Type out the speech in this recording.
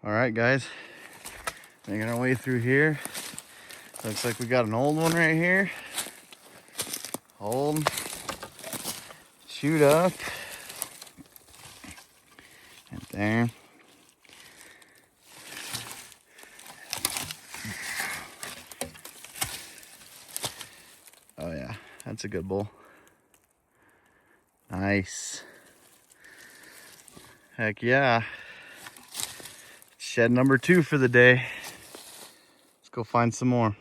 All right, guys, making our way through here. Looks like we got an old one right here. Old, chewed up. Right there. Oh yeah, that's a good bull. Nice. Heck yeah. Shed number 2 for the day. Let's go find some more.